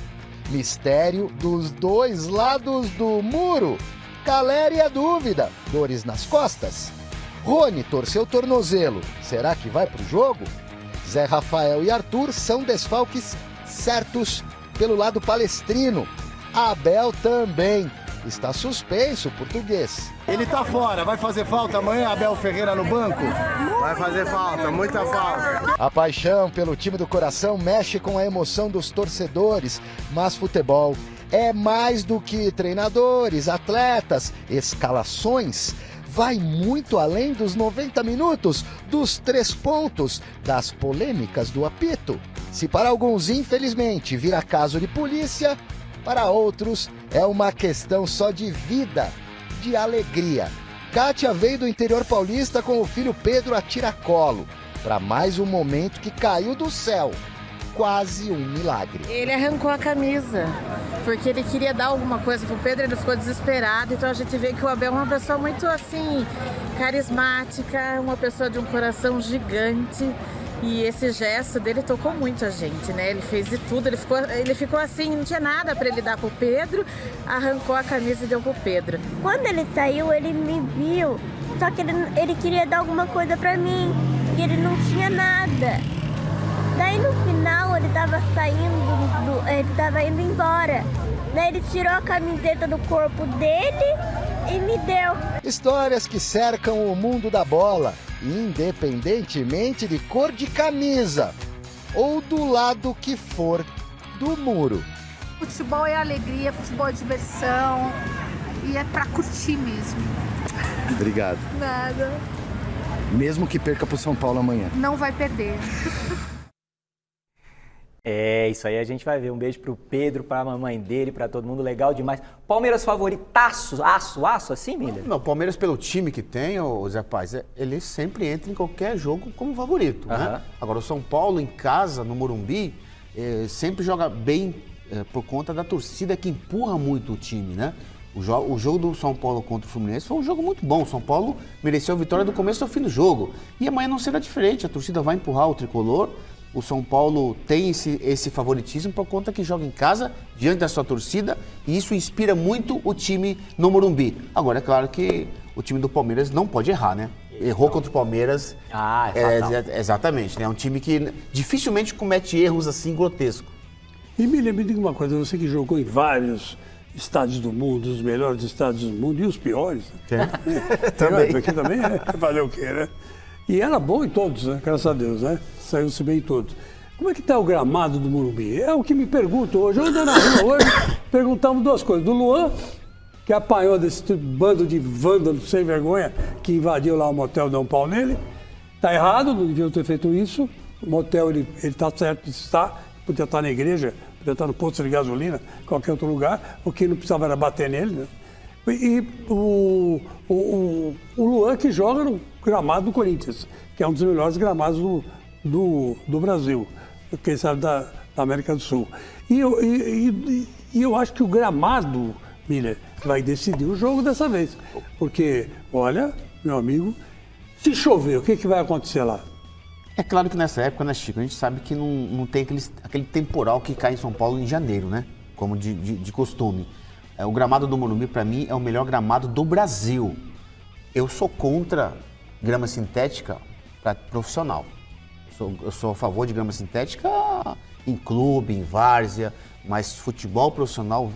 Mistério dos dois lados do muro. Caleri a dúvida, dores nas costas. Rony torceu o tornozelo, será que vai pro jogo? Zé Rafael e Arthur são desfalques certos pelo lado palestrino. Abel também está suspenso, o português. Ele tá fora, vai fazer falta amanhã, Abel Ferreira no banco? Vai fazer falta, muita falta. A paixão pelo time do coração mexe com a emoção dos torcedores, mas futebol é mais do que treinadores, atletas, escalações. Vai muito além dos 90 minutos, dos 3 pontos, das polêmicas do apito. Se para alguns, infelizmente, vira caso de polícia, para outros é uma questão só de vida, de alegria. Kátia veio do interior paulista com o filho Pedro a tiracolo, para mais um momento que caiu do céu. Quase um milagre. Ele arrancou a camisa, porque ele queria dar alguma coisa pro Pedro, ele ficou desesperado. Então a gente vê que o Abel é uma pessoa muito assim, carismática, uma pessoa de um coração gigante. E esse gesto dele tocou muito a gente, né? Ele fez de tudo, ele ficou assim, não tinha nada para ele dar pro Pedro, arrancou a camisa e deu pro Pedro. Quando ele saiu, ele me viu, só que ele queria dar alguma coisa para mim, e ele não tinha nada. Daí no final ele tava saindo, ele tava indo embora. Daí ele tirou a camiseta do corpo dele e me deu. Histórias que cercam o mundo da bola, independentemente de cor de camisa ou do lado que for do muro. Futebol é alegria, futebol é diversão e é pra curtir mesmo. Obrigado. Nada. Mesmo que perca pro São Paulo amanhã. Não vai perder. É, isso aí a gente vai ver. Um beijo pro Pedro, pra mamãe dele, pra todo mundo. Legal demais. Palmeiras favoritaço, aço assim, Miller? Não, o Palmeiras pelo time que tem, ô Zé Paz, ele sempre entra em qualquer jogo como favorito, né? Agora o São Paulo em casa, no Morumbi, sempre joga bem por conta da torcida que empurra muito o time, né? O jogo do São Paulo contra o Fluminense foi um jogo muito bom. O São Paulo mereceu a vitória do começo ao fim do jogo. E amanhã não será diferente, a torcida vai empurrar o tricolor. O São Paulo tem esse favoritismo por conta que joga em casa, diante da sua torcida, e isso inspira muito o time no Morumbi. Agora, é claro que o time do Palmeiras não pode errar, né? Errou contra o Palmeiras. Exatamente, né? É um time que dificilmente comete erros assim grotescos. E me diga uma coisa, você que jogou em vários estádios do mundo, os melhores estádios do mundo e os piores. Também. Aqui também valeu o quê, né? E era bom em todos, né? Graças a Deus, né? Saiu-se bem em todos. Como é que está o gramado do Morumbi? É o que me pergunto hoje. Eu andei na rua hoje, perguntamos 2 coisas. Do Luan, que apanhou desse bando de vândalos sem vergonha que invadiu lá o motel, deu um pau nele. Está errado, não devia ter feito isso. O motel, ele está certo de estar. Podia estar na igreja, podia estar no posto de gasolina, qualquer outro lugar. O que não precisava era bater nele, né? E o Luan que joga no gramado do Corinthians, que é um dos melhores gramados do Brasil, quem sabe da América do Sul. E eu acho que o gramado, Miller, vai decidir o jogo dessa vez. Porque, olha, meu amigo, se chover, o que vai acontecer lá? É claro que nessa época, né, Chico, a gente sabe que não tem aquele temporal que cai em São Paulo em janeiro, né? Como de costume. O gramado do Morumbi, para mim, é o melhor gramado do Brasil. Eu sou contra grama sintética para profissional. Eu sou a favor de grama sintética em clube, em várzea, mas futebol profissional,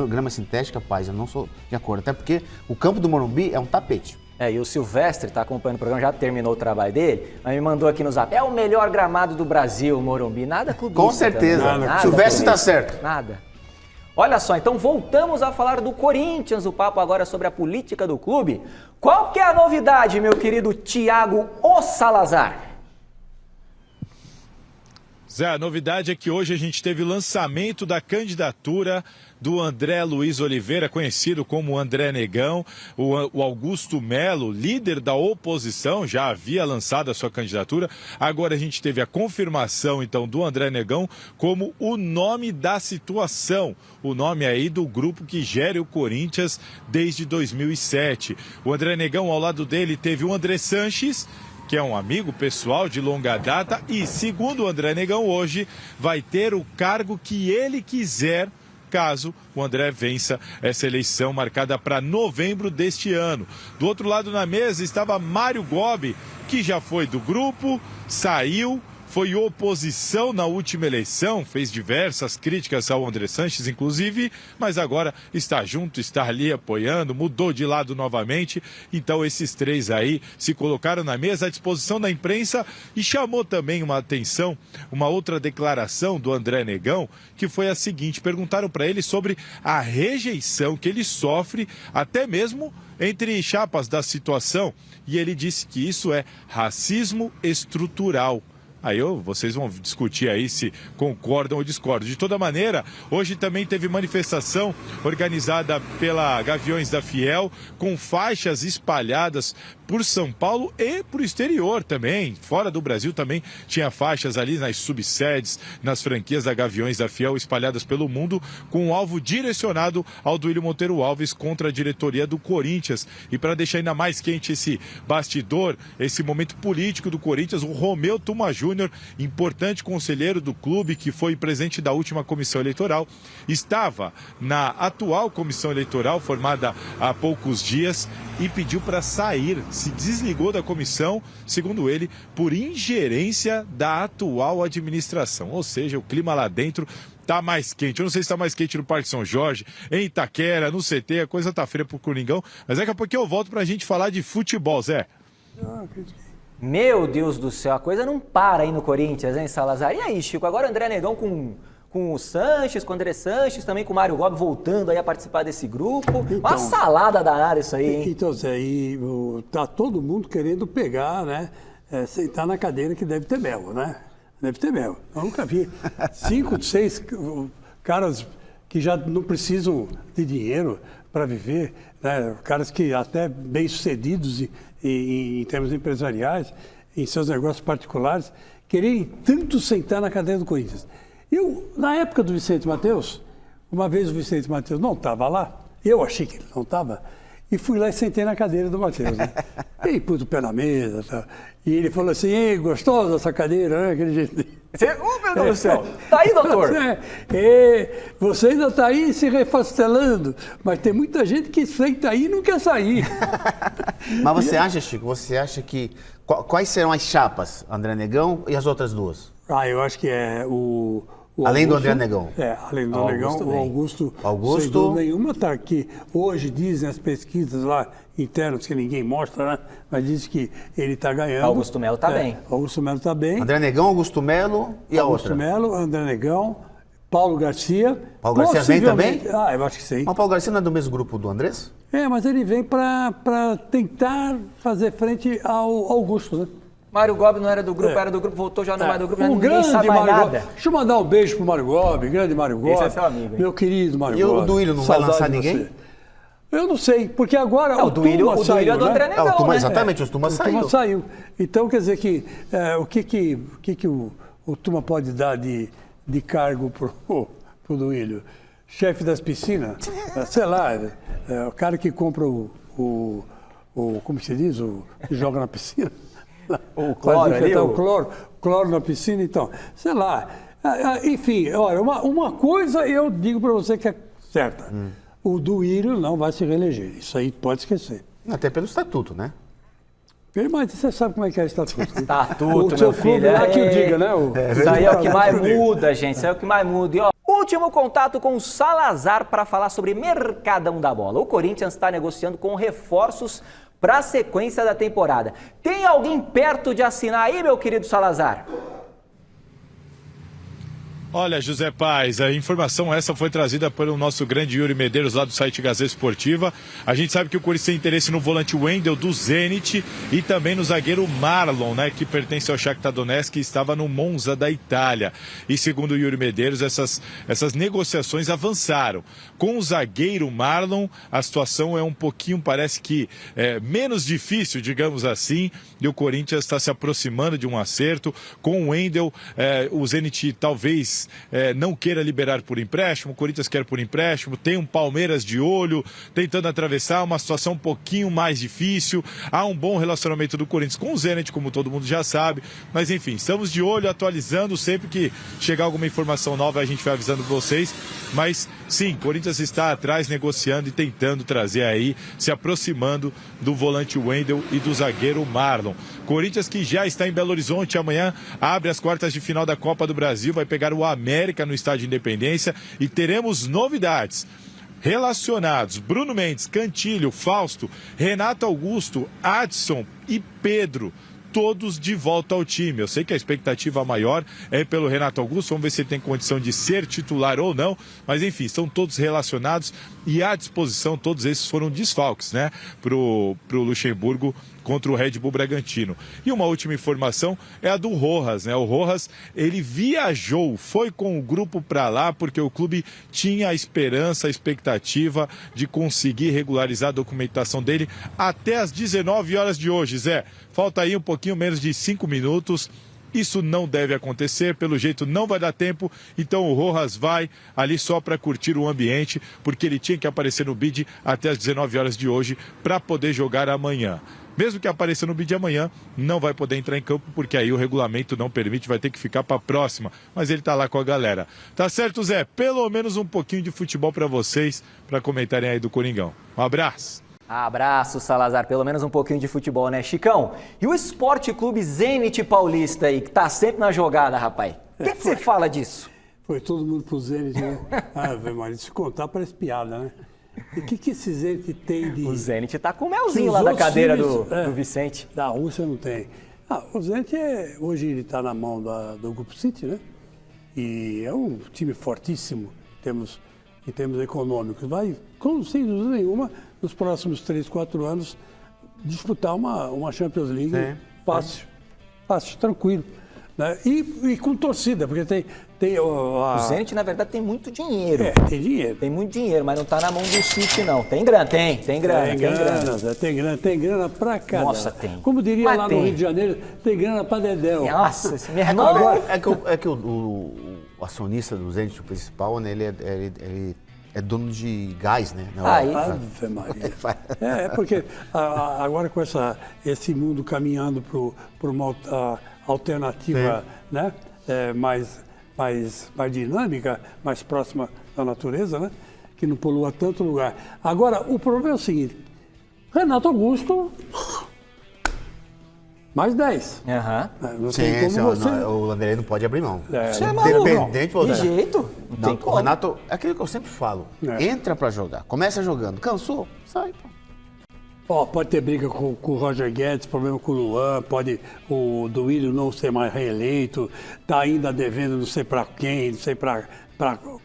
grama sintética, paz, eu não sou de acordo. Até porque o campo do Morumbi é um tapete. E o Silvestre está acompanhando o programa, já terminou o trabalho dele, mas me mandou aqui no zap. É o melhor gramado do Brasil, o Morumbi. Nada clubista. Com certeza. Nada Silvestre está certo. Nada. Olha só, então voltamos a falar do Corinthians, o papo agora sobre a política do clube. Qual que é a novidade, meu querido Thiago O Salazar? Zé, a novidade é que hoje a gente teve o lançamento da candidatura do André Luiz Oliveira, conhecido como André Negão. O Augusto Melo, líder da oposição, já havia lançado a sua candidatura. Agora a gente teve a confirmação, então, do André Negão como o nome da situação. O nome aí do grupo que gere o Corinthians desde 2007. O André Negão, ao lado dele, teve o André Sanches, que é um amigo pessoal de longa data e, segundo o André Negão, hoje vai ter o cargo que ele quiser, caso o André vença essa eleição marcada para novembro deste ano. Do outro lado na mesa estava Mário Gobi, que já foi do grupo, saiu, foi oposição na última eleição, fez diversas críticas ao André Sanches, inclusive, mas agora está junto, está ali apoiando, mudou de lado novamente. Então esses três aí se colocaram na mesa à disposição da imprensa e chamou também uma atenção, uma outra declaração do André Negão, que foi a seguinte: perguntaram para ele sobre a rejeição que ele sofre, até mesmo entre chapas da situação, e ele disse que isso é racismo estrutural. Aí vocês vão discutir aí se concordam ou discordam. De toda maneira, hoje também teve manifestação organizada pela Gaviões da Fiel, com faixas espalhadas por São Paulo e por exterior também. Fora do Brasil também tinha faixas ali nas subsedes, nas franquias da Gaviões da Fiel, espalhadas pelo mundo, com um alvo direcionado ao Duílio Monteiro Alves contra a diretoria do Corinthians. E para deixar ainda mais quente esse bastidor, esse momento político do Corinthians, o Romeu Tuma Júnior, importante conselheiro do clube, que foi presidente da última comissão eleitoral, estava na atual comissão eleitoral, formada há poucos dias, e pediu para sair, se desligou da comissão, segundo ele, por ingerência da atual administração. Ou seja, o clima lá dentro está mais quente. Eu não sei se está mais quente no Parque São Jorge, em Itaquera, no CT, a coisa tá feia pro Coringão, mas daqui a pouquinho eu volto para a gente falar de futebol, Zé. Meu Deus do céu, a coisa não para aí no Corinthians, hein, Salazar? E aí, Chico, agora o André Negão com o Sanches, com o André Sanches, também com o Mário Gobi voltando aí a participar desse grupo. Então, uma salada danada isso aí, hein? Então, Zé, tá todo mundo querendo pegar, né? Sentar na cadeira que deve ter mel, né? Deve ter mel. Eu nunca vi 5, 6 caras que já não precisam de dinheiro para viver, né? Caras que até bem-sucedidos em termos empresariais, em seus negócios particulares, querem tanto sentar na cadeira do Corinthians. Na época do Vicente Matheus, uma vez o Vicente Matheus não estava lá, eu achei que ele não estava, e fui lá e sentei na cadeira do Matheus, né? E pus o pé na mesa, tá? E ele falou assim: ei, gostosa essa cadeira, né? Aquele jeito. Meu Deus do céu! Tá aí, doutor? Você ainda está aí se refastelando, mas tem muita gente que senta aí e não quer sair. Mas você acha, Chico, que... Quais serão as chapas, André Negão e as outras duas? Eu acho que é o além Augusto, do André Negão. Além do Negão, o Augusto, sem dúvida nenhuma, está aqui. Hoje dizem as pesquisas lá internas, que ninguém mostra, né? Mas diz que ele está ganhando. Augusto Melo está bem. Augusto Melo está bem. André Negão, Augusto Melo e a outra? Augusto Melo, André Negão, Paulo Garcia. Paulo Garcia vem também? Eu acho que sim. Mas o Paulo Garcia não é do mesmo grupo do Andrés? Mas ele vem para tentar fazer frente ao Augusto, né? Mário Gobi não era do grupo, era do grupo, voltou já não mais do grupo, ninguém sabe mais nada. Deixa eu mandar um beijo pro Mário Gobi, grande Mário Gobi. Esse é seu amigo, hein? Meu querido Mário Gobi. E o Duílio não vai lançar ninguém? Eu não sei, porque agora o Duílio é do André Negão, né? Exatamente, o Tuma saiu. O Tuma saiu. Então, quer dizer que o que o Tuma pode dar de cargo pro Duílio? Chefe das piscinas? Sei lá, o cara que compra como se diz, que joga na piscina. O cloro ali, o cloro na piscina, então, sei lá. Enfim, olha, uma coisa eu digo para você que é certa. O Duílio não vai se reeleger. Isso aí pode esquecer. Até pelo estatuto, né? Mas você sabe como é que é o estatuto. Estatuto, meu filho. Que o diga, né? Isso aí é o que mais muda, gente. Isso é o que mais muda. E, ó, último contato com o Salazar para falar sobre Mercadão da Bola. O Corinthians está negociando com reforços para a sequência da temporada. Tem alguém perto de assinar aí, meu querido Salazar? Olha, José Paz, a informação essa foi trazida pelo nosso grande Yuri Medeiros lá do site Gazeta Esportiva. A gente sabe que o Corinthians tem interesse no volante Wendel do Zenit e também no zagueiro Marlon, né, que pertence ao Shakhtar Donetsk, que estava no Monza da Itália. E segundo o Yuri Medeiros, essas negociações avançaram. Com o zagueiro Marlon, a situação é um pouquinho, parece que menos difícil, digamos assim, e o Corinthians está se aproximando de um acerto. Com o Wendel, o Zenit talvez não queira liberar por empréstimo, o Corinthians quer por empréstimo, tem um Palmeiras de olho, tentando atravessar uma situação um pouquinho mais difícil. Há um bom relacionamento do Corinthians com o Zenit, como todo mundo já sabe, mas enfim, estamos de olho, atualizando, sempre que chegar alguma informação nova a gente vai avisando vocês, mas Sim, Corinthians está atrás negociando e tentando trazer aí, se aproximando do volante Wendel e do zagueiro Marlon. Corinthians que já está em Belo Horizonte, amanhã abre as quartas de final da Copa do Brasil, vai pegar o América no Estádio Independência e teremos novidades. Relacionados, Bruno Mendes, Cantilho, Fausto, Renato Augusto, Adson e Pedro, todos de volta ao time. Eu sei que a expectativa maior é pelo Renato Augusto, vamos ver se ele tem condição de ser titular ou não, mas enfim, estão todos relacionados e à disposição, todos esses foram desfalques, né, pro Luxemburgo contra o Red Bull Bragantino. E uma última informação é a do Rojas, né? O Rojas, ele viajou, foi com o grupo para lá porque o clube tinha a esperança, a expectativa de conseguir regularizar a documentação dele até às 19 horas de hoje, Zé. Falta aí um pouquinho menos de 5 minutos. Isso não deve acontecer, pelo jeito não vai dar tempo, então o Rojas vai ali só para curtir o ambiente, porque ele tinha que aparecer no bid até às 19 horas de hoje para poder jogar amanhã. Mesmo que apareça no bid amanhã, não vai poder entrar em campo, porque aí o regulamento não permite, vai ter que ficar para a próxima. Mas ele tá lá com a galera. Tá certo, Zé? Pelo menos um pouquinho de futebol para vocês, para comentarem aí do Coringão. Um abraço. Abraço, Salazar. Pelo menos um pouquinho de futebol, né, Chicão? E o Esporte Clube Zenit Paulista aí, que tá sempre na jogada, rapaz. O que você fala disso? Foi todo mundo pro Zenit, né? Mas se contar parece piada, né? E o que esse Zenit tem de... O Zenit tá com o melzinho lá da cadeira do Vicente. Da Rússia não tem. O Zenit, hoje ele está na mão do Grupo City, né? E é um time fortíssimo em termos econômicos. Vai, sem dúvida nenhuma, nos próximos 3, 4 anos, disputar uma Champions League fácil, tranquilo. Né? E com torcida, porque tem o Zenit, na verdade, tem muito dinheiro. Tem dinheiro. Tem muito dinheiro, mas não está na mão do City, não. Tem grana, tem grana. Tem grana pra caramba. Nossa, tem. Como diria lá no Rio de Janeiro, tem grana pra dedéu. Nossa, esse me agora é que o acionista do Zenit, o principal, né, ele é dono de gás, né? Ave Maria. Porque agora com esse mundo caminhando para uma alternativa, né? Mais dinâmica, mais próxima da natureza, né? Que não polua tanto lugar. Agora, o problema é o seguinte, Renato Augusto, mais 10. Não tem como você... o Vanderlei não pode abrir mão. Você é maluco, independente, de jeito. Não tem como. O Renato, é aquilo que eu sempre falo, entra pra jogar, começa jogando, cansou, sai, pô. Pode ter briga com o Roger Guedes, problema com o Luan, pode o Duílio não ser mais reeleito, tá ainda devendo não sei para quem, não sei para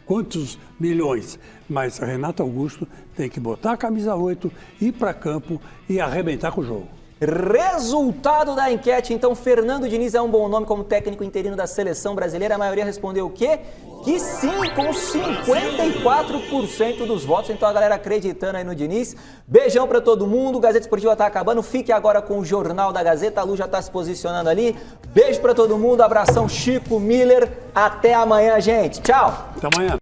quantos milhões. Mas Renato Augusto tem que botar a camisa 8, ir para campo e arrebentar com o jogo. Resultado da enquete, então, Fernando Diniz é um bom nome como técnico interino da seleção brasileira. A maioria respondeu o quê? Que sim, com 54% dos votos. Então a galera acreditando aí no Diniz. Beijão pra todo mundo, Gazeta Esportiva tá acabando. Fique agora com o Jornal da Gazeta, a Lu já tá se posicionando ali. Beijo pra todo mundo, abração Chico, Miller. Até amanhã, gente. Tchau. Até amanhã.